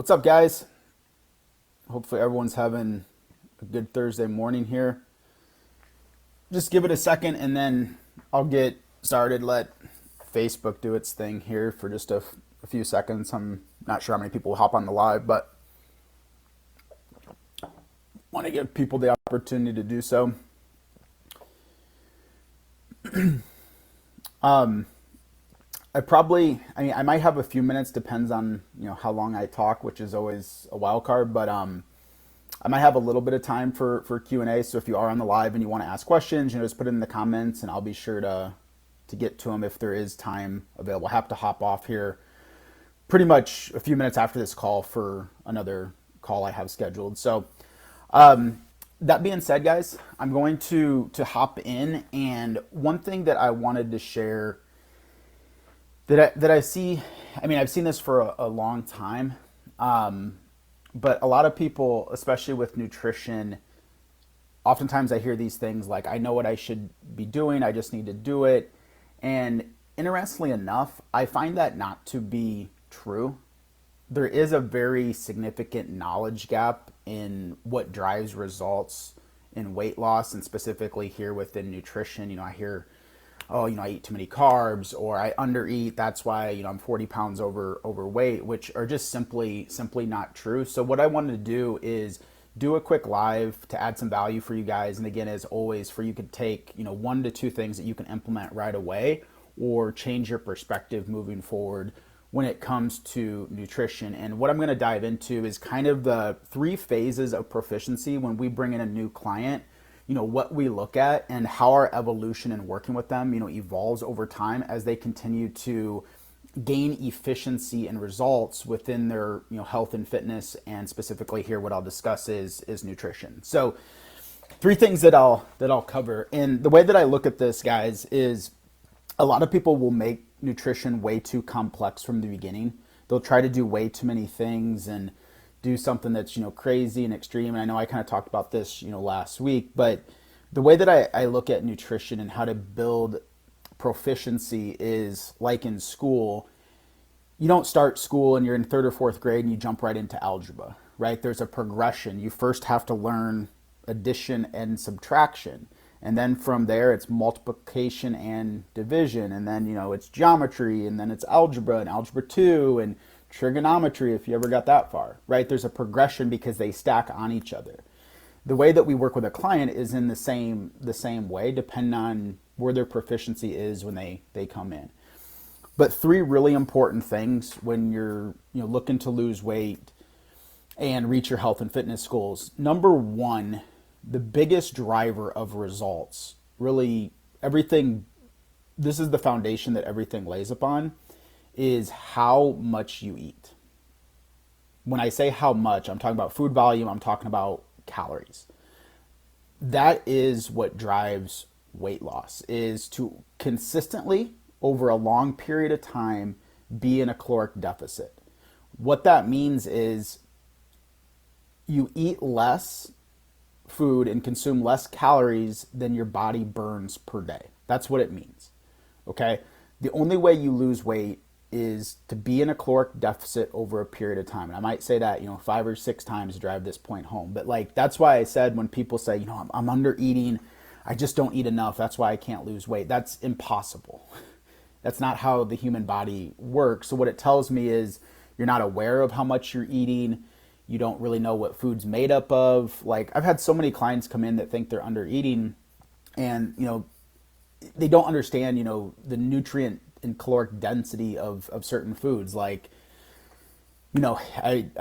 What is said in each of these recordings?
What's up, guys? Hopefully, everyone's having a good Thursday morning here. Just give it a second and then I'll get started. Let Facebook do its thing here for just a few seconds. I'm not sure how many people will hop on the live, but want to give people the opportunity to do so. I might have a few minutes, depends on, how long I talk, which is always a wild card, but I might have a little bit of time for Q&A. So if you are on the live and you want to ask questions, just put it in the comments and I'll be sure to get to them if there is time available. I have to hop off here pretty much a few minutes after this call for another call I have scheduled. So that being said, guys, I'm going to hop in, and one thing that I wanted to share that I see, I've seen this for a long time, but a lot of people, especially with nutrition, oftentimes I hear these things like, I know what I should be doing, I just need to do it. And interestingly enough, I find that not to be true. There is a very significant knowledge gap in what drives results in weight loss, and specifically here within nutrition. I hear, oh, I eat too many carbs, or I undereat, that's why, I'm 40 pounds overweight, which are just simply not true. So what I wanted to do is do a quick live to add some value for you guys. And again, as always, for you could take, 1 to 2 things that you can implement right away or change your perspective moving forward when it comes to nutrition. And what I'm going to dive into is kind of the 3 phases of proficiency when we bring in a new client, what we look at and how our evolution in working with them, evolves over time as they continue to gain efficiency and results within their, health and fitness. And specifically here, what I'll discuss is nutrition. So 3 things that I'll cover. And the way that I look at this, guys, is a lot of people will make nutrition way too complex from the beginning. They'll try to do way too many things and do something that's, crazy and extreme. And I know I kind of talked about this, last week, but the way that I look at nutrition and how to build proficiency is like in school. You don't start school and you're in 3rd or 4th grade and you jump right into algebra, right? There's a progression. You first have to learn addition and subtraction. And then from there, it's multiplication and division. And then, it's geometry, and then it's algebra and algebra 2 and trigonometry, if you ever got that far, right? There's a progression because they stack on each other. The way that we work with a client is in the same way, depending on where their proficiency is when they come in. But 3 really important things when you're looking to lose weight and reach your health and fitness goals. Number 1, the biggest driver of results, really everything, this is the foundation that everything lays upon, is how much you eat. When I say how much, I'm talking about food volume, I'm talking about calories. That is what drives weight loss, is to consistently, over a long period of time, be in a caloric deficit. What that means is you eat less food and consume less calories than your body burns per day. That's what it means. Okay? The only way you lose weight is to be in a caloric deficit over a period of time. And I might say that, 5 or 6 times to drive this point home. But that's why I said when people say, I'm under eating, I just don't eat enough, that's why I can't lose weight. That's impossible. That's not how the human body works. So what it tells me is you're not aware of how much you're eating. You don't really know what food's made up of. I've had so many clients come in that think they're under eating, and, they don't understand, the nutrient and caloric density of certain foods. I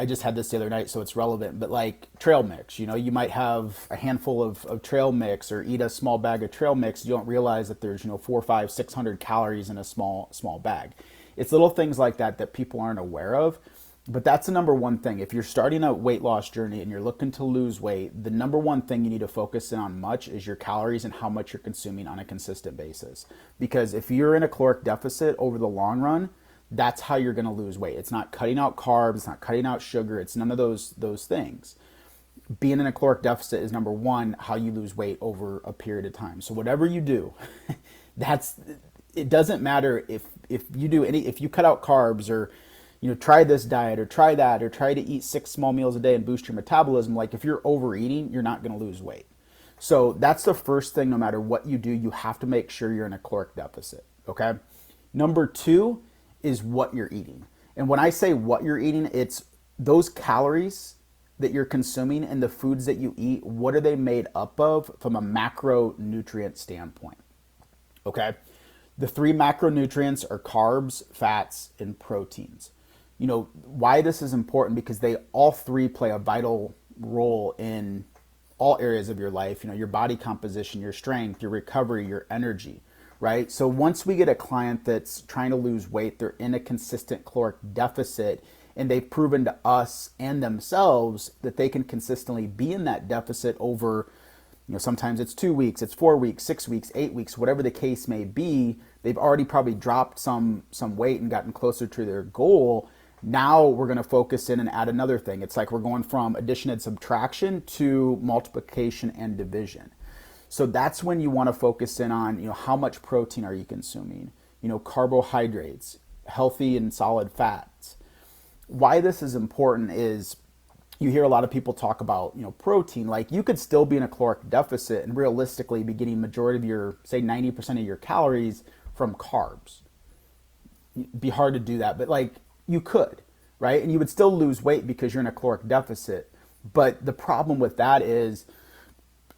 just had this the other night, so it's relevant, but trail mix, you might have a handful of trail mix or eat a small bag of trail mix. You don't realize that there's, 400, 500, 600 calories in a small bag. It's little things like that people aren't aware of. But that's the number 1 thing. If you're starting a weight loss journey and you're looking to lose weight, the number 1 thing you need to focus in on much is your calories and how much you're consuming on a consistent basis. Because if you're in a caloric deficit over the long run, that's how you're going to lose weight. It's not cutting out carbs, it's not cutting out sugar, it's none of those things. Being in a caloric deficit is number 1, how you lose weight over a period of time. So whatever you do, it doesn't matter if you do if you cut out carbs, or try this diet or try that or try to eat 6 small meals a day and boost your metabolism. Like if you're overeating, you're not going to lose weight. So that's the first thing. No matter what you do, you have to make sure you're in a caloric deficit. Okay. Number two is what you're eating. And when I say what you're eating, it's those calories that you're consuming and the foods that you eat. What are they made up of from a macronutrient standpoint? Okay. The three macronutrients are carbs, fats, and proteins. Why this is important, because they all three play a vital role in all areas of your life, your body composition, your strength, your recovery, your energy, right? So once we get a client that's trying to lose weight, they're in a consistent caloric deficit, and they've proven to us and themselves that they can consistently be in that deficit over, sometimes it's 2 weeks, it's 4 weeks, 6 weeks, 8 weeks, whatever the case may be. They've already probably dropped some weight and gotten closer to their goal. Now we're going to focus in and add another thing. It's like we're going from addition and subtraction to multiplication and division. So that's when you want to focus in on, how much protein are you consuming? Carbohydrates, healthy and solid fats. Why this is important is you hear a lot of people talk about, protein. Like you could still be in a caloric deficit and realistically be getting majority of your, say 90% of your calories from carbs. It'd be hard to do that, but like you could, right? And you would still lose weight because you're in a caloric deficit. But the problem with that is,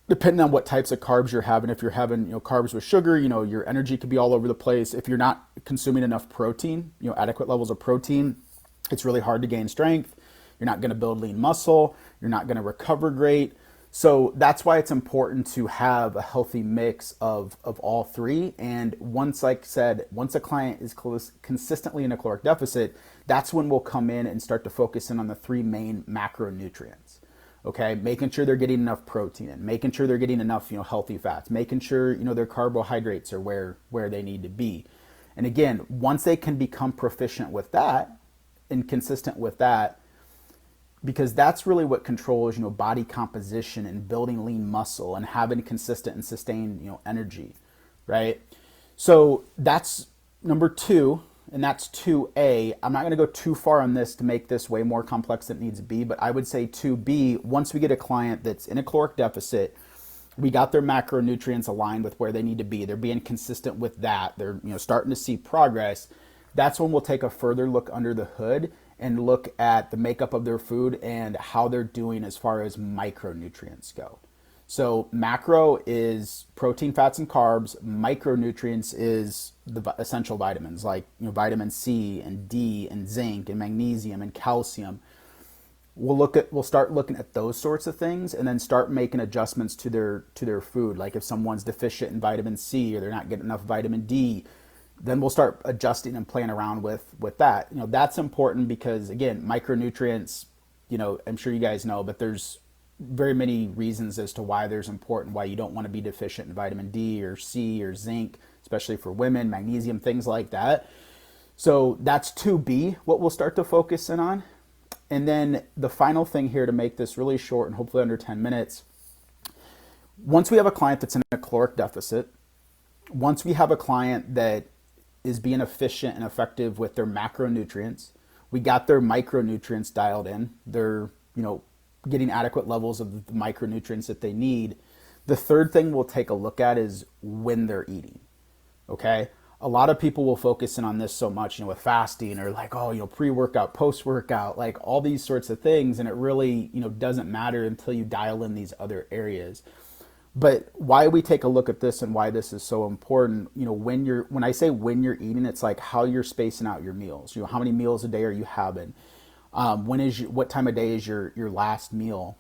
depending on what types of carbs you're having, if you're having, carbs with sugar, your energy could be all over the place. If you're not consuming enough protein, adequate levels of protein, it's really hard to gain strength. You're not going to build lean muscle. You're not going to recover great. So that's why it's important to have a healthy mix of all three. And once, like I said, once a client is consistently in a caloric deficit, that's when we'll come in and start to focus in on the three main macronutrients. Okay, making sure they're getting enough protein in, making sure they're getting enough, healthy fats, making sure, their carbohydrates are where they need to be. And again, once they can become proficient with that and consistent with that, because that's really what controls, body composition and building lean muscle and having consistent and sustained, energy, right? So that's number two, and that's 2A. I'm not going to go too far on this to make this way more complex than it needs to be, but I would say 2B, once we get a client that's in a caloric deficit, we got their macronutrients aligned with where they need to be. They're being consistent with that. They're, starting to see progress. That's when we'll take a further look under the hood and look at the makeup of their food and how they're doing as far as micronutrients go. So macro is protein, fats, and carbs. Micronutrients is the essential vitamins like vitamin C and D and zinc and magnesium and calcium. We'll start looking at those sorts of things and then start making adjustments to their food. Like if someone's deficient in vitamin C or they're not getting enough vitamin D, then we'll start adjusting and playing around with that. That's important because, again, micronutrients, I'm sure you guys know, but there's very many reasons as to why there's important, why you don't want to be deficient in vitamin D or C or zinc, especially for women, magnesium, things like that. So that's 2B, what we'll start to focus in on. And then the final thing here to make this really short and hopefully under 10 minutes, once we have a client that's in a caloric deficit, once we have a client that is being efficient and effective with their macronutrients, we got their micronutrients dialed in, they're, getting adequate levels of the micronutrients that they need. The third thing we'll take a look at is when they're eating, okay? A lot of people will focus in on this so much, with fasting or like, pre-workout, post-workout, like all these sorts of things. And it really, doesn't matter until you dial in these other areas. But why we take a look at this and why this is so important, when I say when you're eating, it's like how you're spacing out your meals. How many meals a day are you having? What time of day is your last meal?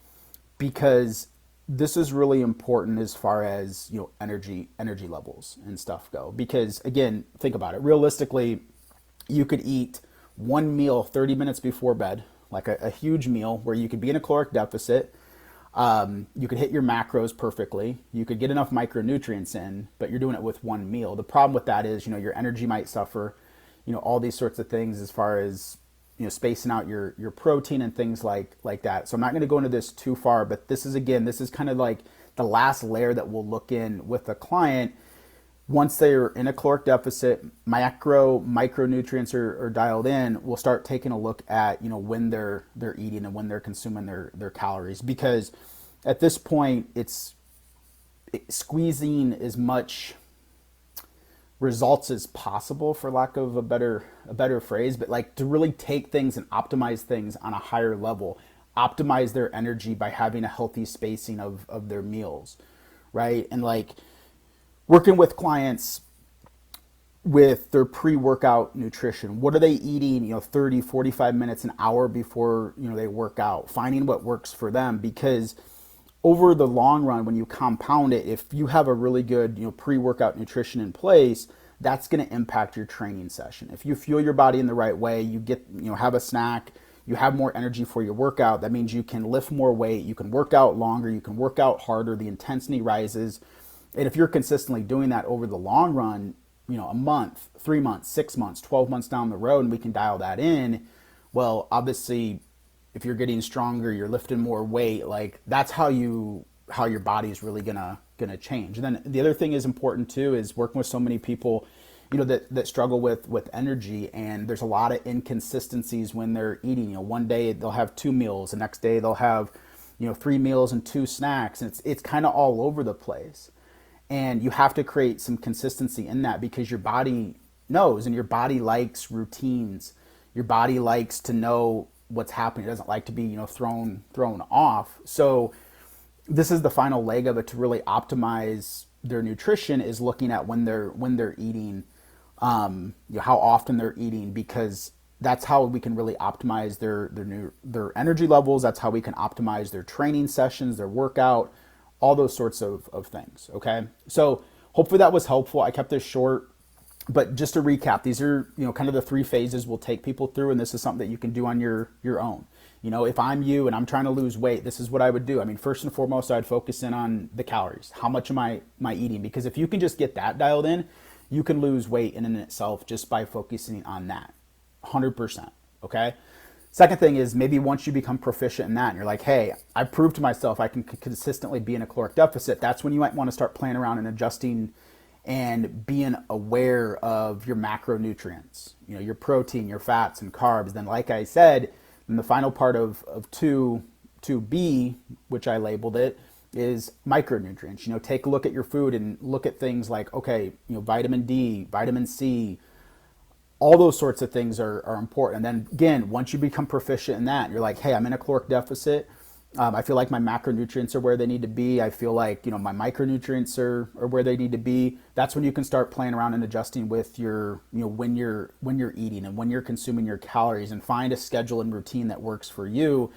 Because this is really important as far as, energy levels and stuff go. Because again, think about it. Realistically, you could eat one meal 30 minutes before bed, like a huge meal where you could be in a caloric deficit. You could hit your macros perfectly. You could get enough micronutrients in, but you're doing it with one meal. The problem with that is, your energy might suffer, all these sorts of things as far as, spacing out your protein and things like that. So I'm not going to go into this too far, but this is kind of like the last layer that we'll look in with the client. Once they're in a caloric deficit, micronutrients are dialed in, we'll start taking a look at, when they're eating and when they're consuming their calories. Because at this point, it's squeezing as much results as possible, for lack of a better phrase, but like to really take things and optimize things on a higher level, optimize their energy by having a healthy spacing of their meals, right? And like working with clients with their pre-workout nutrition. What are they eating, 30, 45 minutes, an hour before, they work out, finding what works for them. Because over the long run, when you compound it, if you have a really good, pre-workout nutrition in place, that's going to impact your training session. If you fuel your body in the right way, you get, have a snack, you have more energy for your workout. That means you can lift more weight, you can work out longer, you can work out harder, the intensity rises. And if you're consistently doing that over the long run, a month, 3 months, 6 months, 12 months down the road, and we can dial that in, well, obviously, if you're getting stronger, you're lifting more weight, like that's how your body is really gonna change. And then the other thing is important too is working with so many people, that struggle with energy, and there's a lot of inconsistencies when they're eating. One day they'll have 2 meals, the next day they'll have 3 meals and 2 snacks, and it's kind of all over the place. And you have to create some consistency in that, because your body knows, and your body likes routines. Your body likes to know what's happening. It doesn't like to be, thrown off. So this is the final leg of it, to really optimize their nutrition, is looking at when they're eating, how often they're eating, because that's how we can really optimize their energy levels. That's how we can optimize their training sessions, their workout, all those sorts of things. Okay. So hopefully that was helpful. I kept this short, but just to recap, these are, kind of the 3 phases we'll take people through. And this is something that you can do on your own. If I'm you and I'm trying to lose weight, this is what I would do. I mean, first and foremost, I'd focus in on the calories. How much am I eating? Because if you can just get that dialed in, you can lose weight in and itself just by focusing on that 100%. Okay. Second thing is, maybe once you become proficient in that and you're like, hey, I proved to myself I can consistently be in a caloric deficit, that's when you might want to start playing around and adjusting and being aware of your macronutrients, your protein, your fats and carbs. Then, like I said, in the final part of 2B, which I labeled it, is micronutrients. Take a look at your food and look at things like, okay, vitamin D, vitamin C, all those sorts of things are important. And then again, once you become proficient in that, you're like, hey, I'm in a caloric deficit. I feel like my macronutrients are where they need to be. I feel like, my micronutrients are where they need to be. That's when you can start playing around and adjusting with your, when you're eating and when you're consuming your calories, and find a schedule and routine that works for you,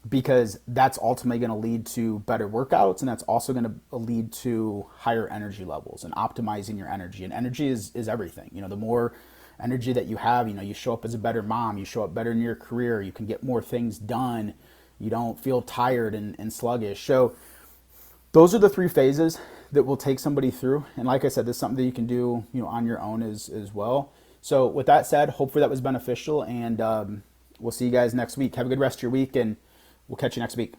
because that's ultimately going to lead to better workouts. And that's also going to lead to higher energy levels and optimizing your energy. And energy is everything. The more energy that you have, you show up as a better mom, you show up better in your career, you can get more things done, you don't feel tired and sluggish. So those are the 3 phases that will take somebody through. And like I said, this is something that you can do, on your own as well. So with that said, hopefully that was beneficial, and we'll see you guys next week. Have a good rest of your week, and we'll catch you next week.